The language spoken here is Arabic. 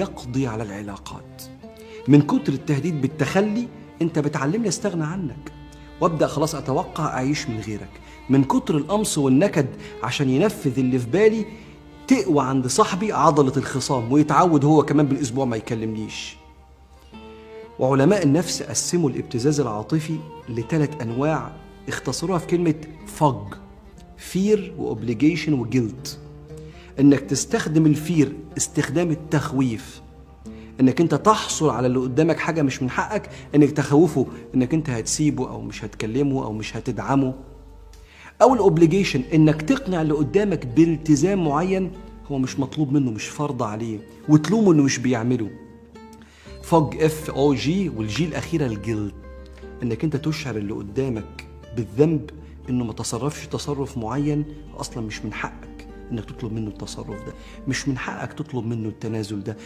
يقضي على العلاقات. من كتر التهديد بالتخلي انت بتعلمني استغنى عنك وابدا خلاص اتوقع اعيش من غيرك. من كتر القمص والنكد عشان ينفذ اللي في بالي تقوى عند صاحبي عضلة الخصام ويتعود هو كمان بالاسبوع ما يكلمنيش. وعلماء النفس قسموا الابتزاز العاطفي ل3 انواع اختصروها في كلمة فج: فير واوبليجيشن وجلت. انك تستخدم الفير استخدام التخويف، انك انت تحصل على اللي قدامك حاجة مش من حقك، انك تخوفه انك انت هتسيبه او مش هتكلمه او مش هتدعمه. او الاوبليجيشن انك تقنع اللي قدامك بالتزام معين هو مش مطلوب منه، مش فرض عليه، وتلومه انه مش بيعمله. فج FOG، والجي الاخيرة الجلد، انك انت تشعر اللي قدامك بالذنب انه ما تصرفش تصرف معين اصلا مش من حقك انك تطلب منه التصرف ده، مش من حقك تطلب منه التنازل ده.